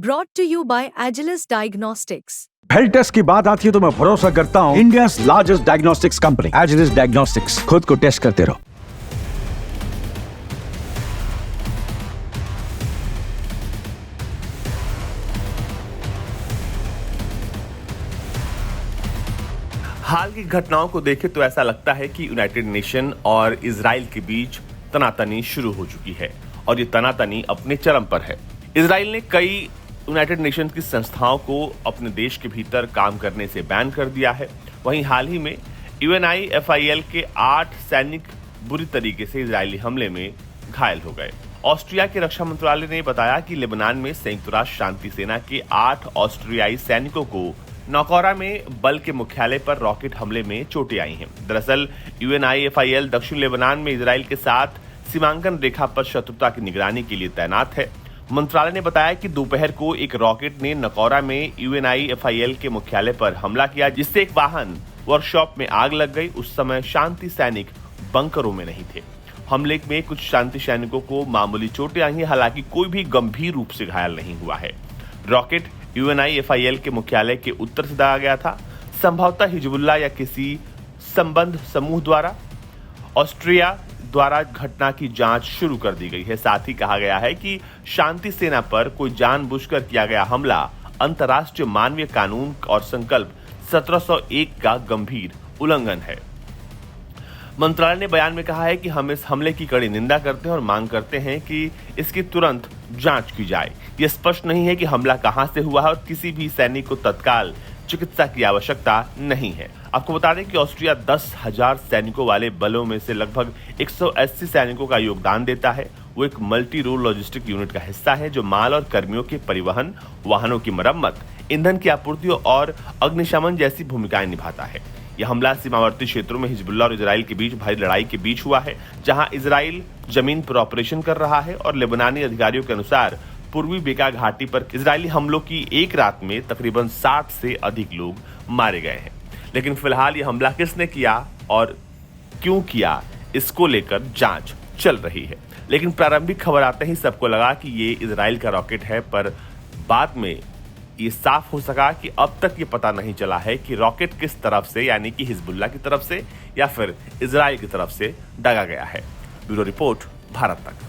Brought to you by Agilus Diagnostics. Health test की बात आती है तो मैं भरोसा करता हूँ India's largest diagnostics company Agilus diagnostics. खुद को टेस्ट करते रहो। हाल की घटनाओं को देखें तो ऐसा लगता है कि यूनाइटेड नेशन और इजराइल के बीच तनातनी शुरू हो चुकी है और ये तनातनी अपने चरम पर है। इजराइल ने कई यूनाइटेड नेशन की संस्थाओं को अपने देश के भीतर काम करने से बैन कर दिया है। वहीं हाल ही में UNIFIL के 8 सैनिक बुरी तरीके से इजरायली हमले में घायल हो गए। ऑस्ट्रिया के रक्षा मंत्रालय ने बताया कि लेबनान में संयुक्त राष्ट्र शांति सेना के 8 ऑस्ट्रियाई सैनिकों को नौकोरा में बल के मुख्यालय पर रॉकेट हमले में चोटें आई हैं। दरअसल UNIFIL दक्षिण लेबनान में इजराइल के साथ सीमांकन रेखा पर शत्रुता की निगरानी के लिए तैनात है। मंत्रालय ने बताया कि दोपहर को एक रॉकेट ने नौकोरा में UNIFIL के मुख्यालय पर हमला किया, जिससे एक वाहन वर्कशॉप में आग लग गई। उस समय शांति सैनिक बंकरों में नहीं थे। हमले में कुछ शांति सैनिकों को मामूली चोटें आई हैं, हालांकि कोई भी गंभीर रूप से घायल नहीं हुआ है। रॉकेट UNIFIL के मुख्यालय के उत्तर से दागा गया था, संभवतः हिजबुल्लाह या किसी संबंध समूह द्वारा। ऑस्ट्रिया द्वारा घटना की जांच शुरू कर दी गई है। साथ ही कहा गया है कि शांति सेना पर कोई जानबूझकर किया गया हमला अंतर्राष्ट्रीय मानवीय कानून और संकल्प 1701 का गंभीर उल्लंघन है। मंत्रालय ने बयान में कहा है कि हम इस हमले की कड़ी निंदा करते हैं और मांग करते हैं कि इसकी तुरंत जांच की जाए। यह स्पष्ट नहीं है कि हमला कहां से हुआ है और किसी भी सैनिक को तत्काल चिकित्सा की आवश्यकता नहीं है। आपको बता दें कि ऑस्ट्रिया 10,000 सैनिकों वाले बलों में से लगभग 180 सैनिकों का योगदान देता है। वो एक मल्टी रोल लॉजिस्टिक यूनिट का हिस्सा है जो माल और कर्मियों के परिवहन, वाहनों की मरम्मत, ईंधन की आपूर्ति और अग्निशमन जैसी भूमिकाएं निभाता है। यह हमला सीमावर्ती क्षेत्रों में हिजबुल्लाह और इजराइल के बीच भारी लड़ाई के बीच हुआ है, जहां इजराइल जमीन पर ऑपरेशन कर रहा है और लेबनानी अधिकारियों के अनुसार पूर्वी बेका घाटी पर इजरायली हमलों की एक रात में तकरीबन 60 से अधिक लोग मारे गए हैं। लेकिन फिलहाल यह हमला किसने किया और क्यों किया, इसको लेकर जांच चल रही है। लेकिन प्रारंभिक खबर आते ही सबको लगा कि ये इजराइल का रॉकेट है, पर बाद में ये साफ हो सका कि अब तक ये पता नहीं चला है कि रॉकेट किस तरफ से, यानी कि हिजबुल्लाह की तरफ से या फिर इजराइल की तरफ से दागा गया है। ब्यूरो रिपोर्ट, भारत तक।